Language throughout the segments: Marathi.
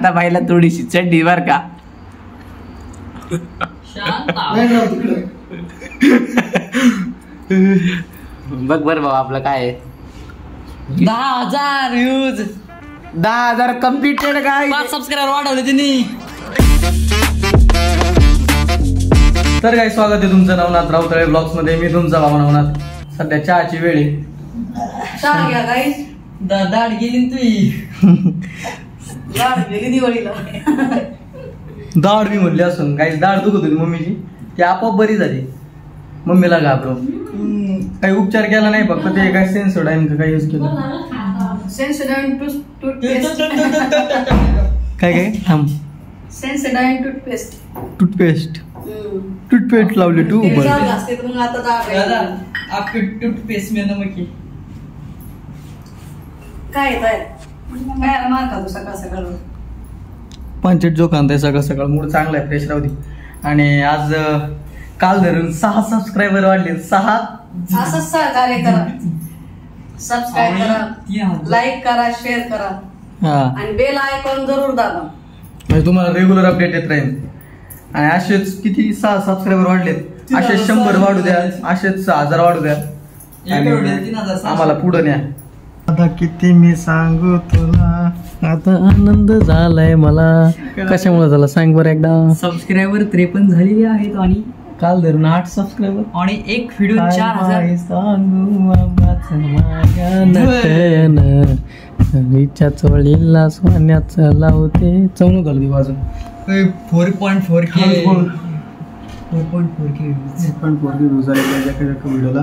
शांताबाईला थोडीशी चड्डी बर का. बघ बर भाऊ आपलं काय आहे. 10,000 व्ह्यूज, 10,000 कम्प्लिटेड काय. 5 सबस्क्रायबर वाढवले त्यांनी. तर काय स्वागत आहे तुमचं नवनाथ राऊतळे ब्लॉग्स मध्ये. मी तुमचा भाऊ नवनाथ. सध्या चहाची वेळ आहे. चहा घ्या गाईस. दाढ गेली तुझी. लाड गेली दिवाळीला. दाढ मी म्हणली असून काही दाढ दुखत होती मम्मीची, ती आपोआप बरी झाली. मम्मीला घाबरो काही उपचार केला नाही, फक्त ते काय सेन्सोडाईन का काही यूज केलं. Sensodyne toothpaste. काय काय थांब. Sensodyne toothpaste. टूथपेस्ट लावली तू. मग आता दादा आपके टूथपेस्ट में नमक है. काय काय मार खातो सकाळ सकाळ. पंचायत जो खांताय सकाळ सकाळ. मूड चांगला आहे, फ्रेश राहू दे. आणि आज काल धरून 6 सबस्क्रायबर वाढले. 6 असंच सहकार्य करा. सबस्क्राईब करा, लाईक करा, शेअर करा हा, आणि बेल आयकॉन जरूर दाबा म्हणजे तुम्हाला रेग्युलर अपडेट येत राहील. आणि असेच किती 6 सबस्क्रायबर वाढलेत, असे 100 वाढू द्या, असेच 1000 वाढू द्या. आम्हाला पुढे न्या. आता किती मी सांगू तुला, आता आनंद झालाय मला. कशामुळे झाला सांग बरं एकदा. सबस्क्रायबर 53 झालेले आहेत आणि काल धरून 8 सबस्क्रायबर आणि एक व्हिडिओ 4,000. सांगू आबाच माझ्या नटन हवीच्या चोळीला सोन्याचं लावते. चवणू झालं वाजून. 4.4K 4.4K व्ह्यूज आले पाहिजे व्हिडिओला,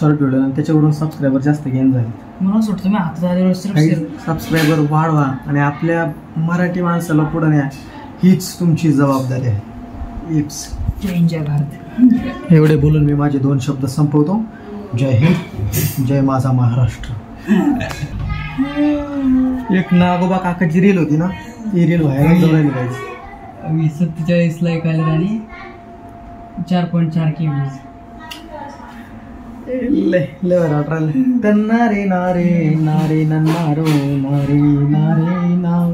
शॉर्ट व्हिडिओला. आणि त्याच्यावरून सबस्क्रायबर जास्त गेन झाले. मला असं वाटतं तुम्ही हातात सबस्क्रायबर वाढवा आणि आपल्या मराठी माणसाला पुढे न्या. हीच तुमची जबाबदारी आहे. इट्स जय भारत. एवढे बोलून मी माझे 2 शब्द संपवतो. जय हिंद, जय माझा महाराष्ट्र. एक नागोबा काकाची रील होती ना, ती रील व्हायरल जाऊन राहिली. 47 लाईक आले आणि 4.4K व्ह्यूज. नारे नारे नारे नारो नारे नारे नाव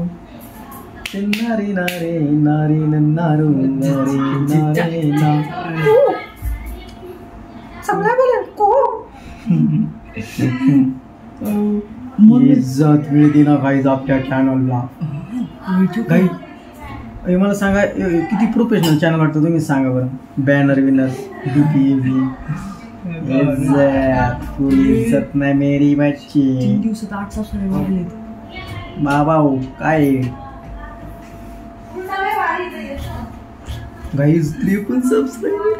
नारे नारे नारे नारो नारे नारे नाव. इज्जत मिळते ना गाईज आपल्या चॅनलला. गाई मला सांगा किती प्रोफेशनल चॅनल वाटतं तुम्ही सांगा बरं. बॅनर विनर डीपी फुल इज्जत नाही मेरी बच्ची. 3 दिवसात 8 सबस्क्रायबर वाढले. बाबा काय गाईज 53 सबस्क्रायबर.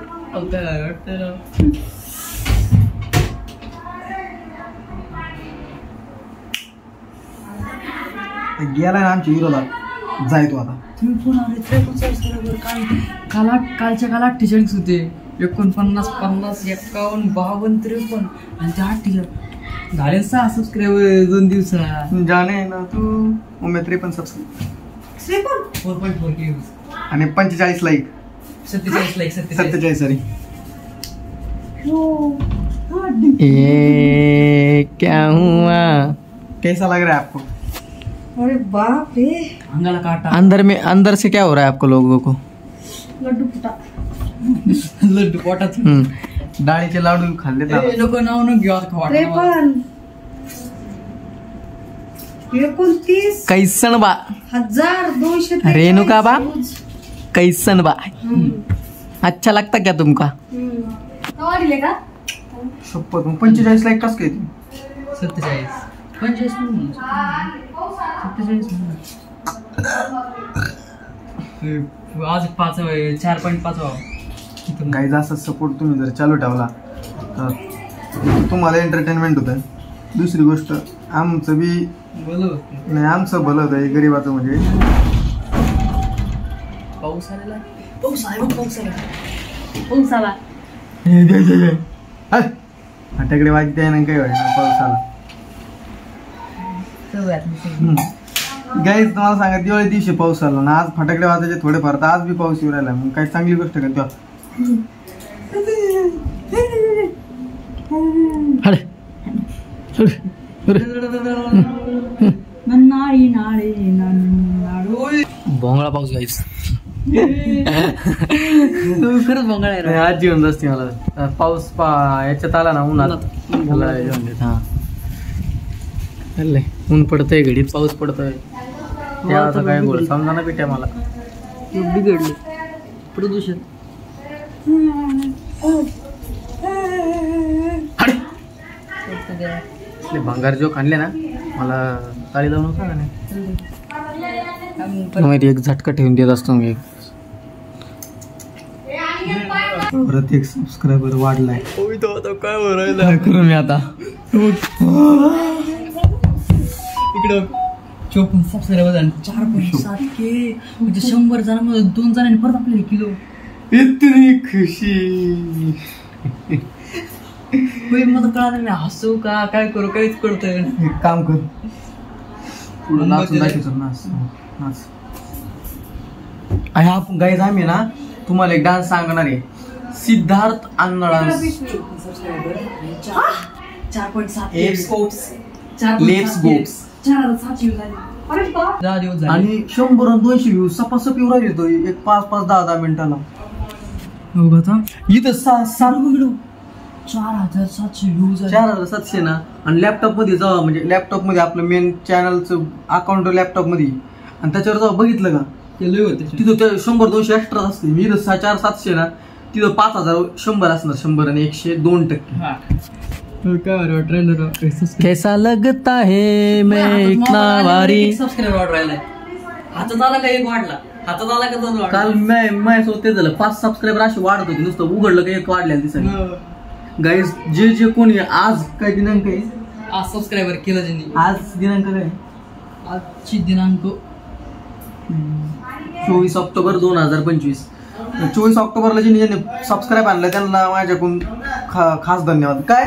गेला ना आमच्या हिरोला. जाय तू आता. तुम्ही पुन्हा 53 सबस्क्रायबर. कालच्या काल 48 होते. 49, 50, 51, 52, 53 आणि ते 48 झाले. 6 सबस्क्रायबर 2 दिवसात. जाणे ना तू. मग 53 सबस्क्रायबर 4.4K आणि 45 लाईक. 47 लाईक. 47 सॉरी. क्या हुआ, कैसा लग रहा है आपको? अरे बाप रे. अंगाला काटा. अंदर से क्या हो रहा है आपको लोगों को? लड्डू फुटा. लड्डू पोटात. डाळीचे लाडू खाल्ले तर लोक नाव न घेऊ आता खावा. 29 कैसन बा 1200 रेणुका बा. कैसन बा. अच्छा लगता क्या तुमका? वाढले का? शपथ. 45 लाईक कस काय? 47 45 आज 4.5. गाईज असा सपोर्ट तुम्ही जर चालू ठेवला तर तुम्हाला एंटरटेनमेंट होतं. दुसरी गोष्ट आमचं बी नाही, आमचं भलं होतं गरीबाचं. म्हणजे पाऊस आलेला. पाऊस आला. फटाकडे वाजते आहे ना काही व्हायला पाऊस आला. गाईज तुम्हाला सांगा दिवाळी दिवशी पाऊस आला ना, आज फटाकडे वाजायचे थोडेफार, तर आज बी पाऊस येऊ राहिला. मग काही चांगली गोष्ट का तेव्हा. नाडी नाडे नाडू. भोंगळा पाऊस गाईस. खरंच भोंगळा आहे रे. आज जेवण असते मला पाऊस याच्यात आला ना उन्हात त्याला जेवण देत. हा चाललंय ऊन पडतंय घडीत पाऊस पडतोय त्याचा काय गोळ समजा ना पिट्या मला. बिघडले प्रदूषण. भंगार जो खाल्ले ना मला ताळी लावून सांगा नाही माहिती एक झटका ठेवून देत असतो मी. परत एक सबस्क्रायबर वाढलाय. काय करू मी आता. इकडं 54 सबस्क्रायबर झाले. 4.7K म्हणजे 100 जणांमध्ये 2 जणांनी परत आपल्याला किलो. इतनी खुशी. मला कळालं मी हसू का काय करू काहीच कळतंय. एक काम कर पुढं नाचून दाखवतो. नाच नाच. आपण गाईज आम्ही ना तुम्हाला एक डान्स सांगणार आहे. सिद्धार्थ अन्न डान्स. 4.7 लेप्स गोप्स 10 दिवस झाले. आणि 100 आणि 200 व्ह्यू सपासप येऊ राहिले तो एक 5-5 10-10 मिनिटाला. हो का इथं 4700 व्ह्यूज 4700 ना. आणि लॅपटॉप मध्ये जावा म्हणजे लॅपटॉप मध्ये आपलं मेन चॅनलचं अकाउंट लॅपटॉप मध्ये आणि त्याच्यावर जावा बघितलं का तिथं ते 100-200 एक्स्ट्रा असते. मी इथं 400-700 ना तिथं 5000-100 असणार. 100 आणि 100 2%. कैसा लगता है मैं इतना भारी. सबस्क्राईबर वाढ राहिलाय. हातात आला का एक वाढला. हातात आला का 2 काल माझ्यासोबत ते झालं. 5 सबस्क्रायबर असे वाढत होते नुसतं उघडलं का एक वाढल्या दिसायला. गाईज जे कोणी आज काय दिनांक आहे. आज सबस्क्रायबर केलं ज्यांनी. आज दिनांक काय आजची दिनांक 24 ऑक्टोबर 2025. 24 ऑक्टोबरला ज्यांनी सबस्क्राईब आणलं त्यांना माझ्याकडून खास धन्यवाद. काय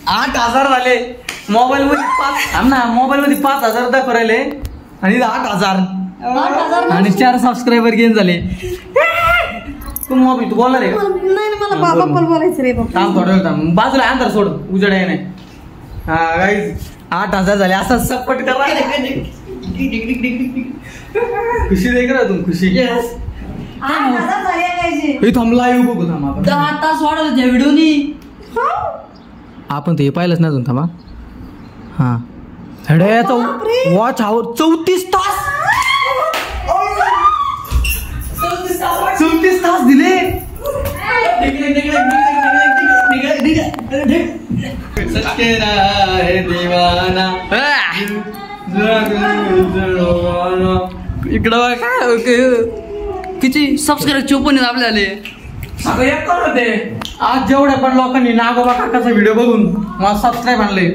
8,000 झाले. मोबाईल मध्ये 5,000 दाखव राहिले आणि 8,000 आणि 4 सबस्क्रायबर गेन झाले. तू मोबाईल तू बोलणार आहे. नाही मला बाबा पण बोलायचं रे बाबा. थांब थोडं थांब बाजूला अंतर सोड उजड आहे नाही. हा गाईज 8,000 झाले. असा सपोर्ट करा. खुशी दे का तू खुशी. थांब लाईव्ह बघू थांब आपण 10 तास वाढवलं त्या व्हिडिओनी. आपण ते पाहिलंच नाही अजून. थांबा हा हेड्याचा वॉच आवर 34 तास 34 तास दिले. इकडं काय किती सबस्क्राईब 54 आपले आले. आज जेवढ्या पण लोकांनी नागोबा काकाचा व्हिडिओ बघून मला सबस्क्राईब आणले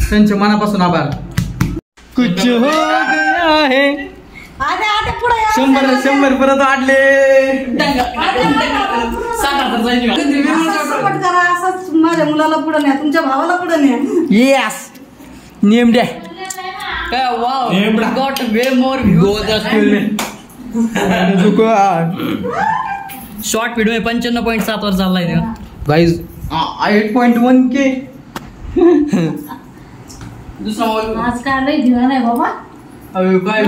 त्यांच्या मनापासून आभार. कुछ हो गया है. 100 परत वाढले. सपोर्ट करा. असंच माझ्या मुलाला पुढे न्या. तुमच्या भावाला पुढे न्या. येस नेम द्या. वाव गॉट वे मोर व्ह्यूज. शॉर्ट व्हिडिओ 95.7 वर चाललाय गाईज 8.1K. दुसरा मोबाईल आज काय लय दिला नाही बाबा. काय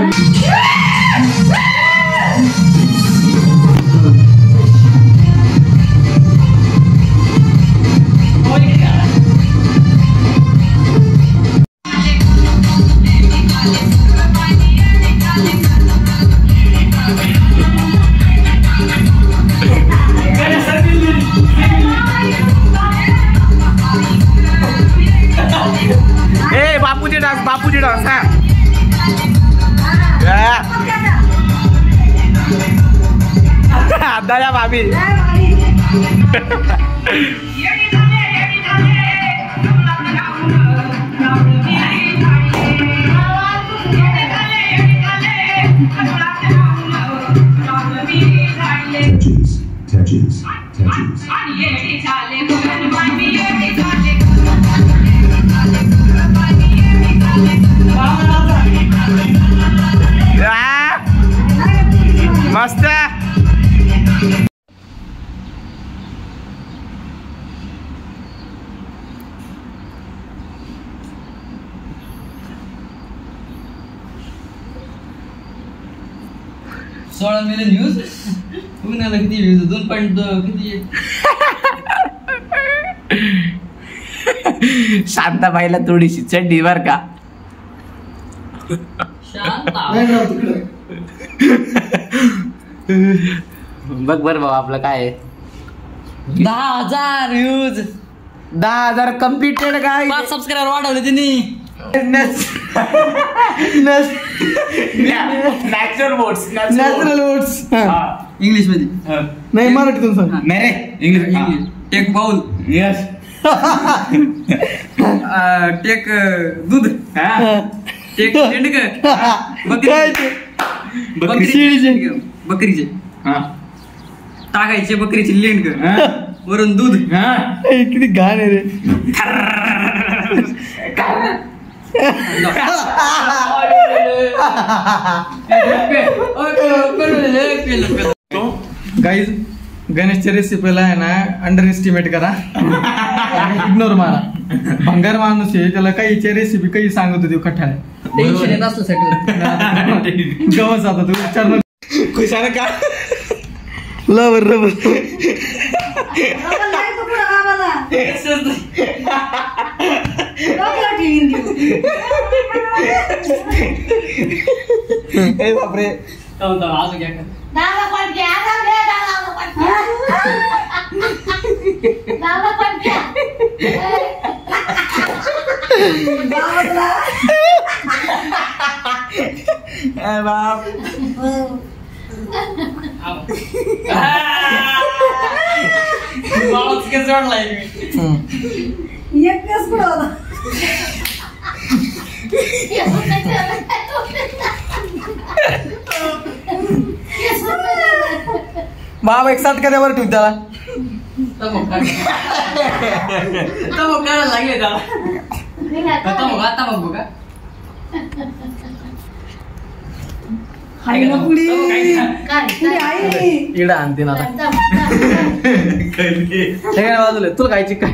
बापूजी डान्स हा दया भाभी. Touches. मस्त. 16 मिलियन व्ह्यूज पुण्याला किती व्ह्यूज 2.2 किती शांताबाईला थोडीशी चड्डी बर का. शांत बघ बर भाऊ आपलं काय आहे. 10,000 व्ह्यूज 10,000 कम्प्लिटेड गाईज. 5 सबस्क्रायबर वाढवले त्यांनी. Natural votes. Natural votes English मध्ये नाही मराठीतून सांग. नाही रे English. Take bowl yes. Take दूध टेक शेंडक बकरीचे टाकायचे बकरीचे लेंडक वरून दूध. किती घाण आहे रे. गाईज गणेशच्या रेसिपीला आहे ना अंडर एस्टिमेट करा, इग्नोर मारा. भंगार माणूस आहे, त्याला काहीच्या रेसिपी काही सांगत होती कठाळ. टेन्शन येत असल्यासाठी गवस आता तू विचार खुशाला का लवर रबर बापरे. बाबा एक साथ कद्यावर ठेव त्याला. लागले आता बघू का इडा आणते ना बाजूला तुला खायची काय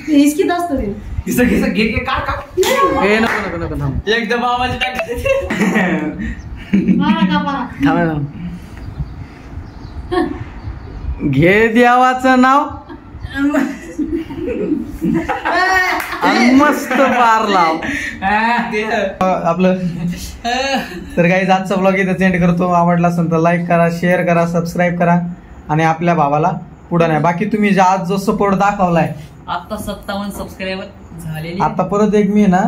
हिसकीत असतो ते. हे नको नको नको थांब एकदम आवाज थांब घे देवाचं नाव आणि मस्त पार लाव आपलं. तर काही आजचा ब्लॉग इथं एंड करतो. आवडला असेल तर लाईक करा, शेअर करा, सबस्क्राईब करा आणि आपल्या भावाला पुढे नाही. बाकी तुम्ही जे आज जो सपोर्ट दाखवलाय, आता 57 सबस्क्रायबर झालेले. आता परत एक मी ना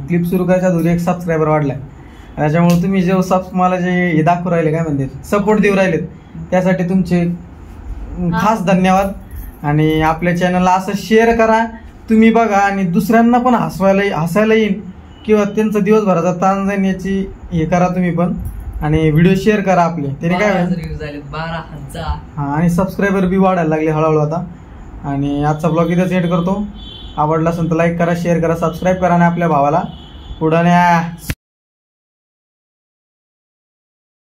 क्लिप सुरू करायच्या आधी एक सबस्क्रायबर वाढलाय. त्याच्यामुळे तुम्ही जे मला जे हे दाखवू राहिले काय म्हणते सपोर्ट देऊ राहिलेत त्यासाठी तुमचे खास धन्यवाद. आणि आपल्या चॅनलला असं शेअर करा तुम्ही बघा आणि दुसऱ्यांना पण हसायला येईल किंवा त्यांचा दिवसभराचा ताण जाईल याची हे करा तुम्ही पण. आणि व्हिडिओ शेअर करा आपले, त्याने काय होईल 12,000. हा आणि सबस्क्रायबर बी वाढायला लागले हळूहळू आता. आणि आजचा ब्लॉग इथं सेट करतो. आवडला असेल तर लाईक करा, शेअर करा, सबस्क्राईब करा आणि आपल्या भावाला पुढे न्या.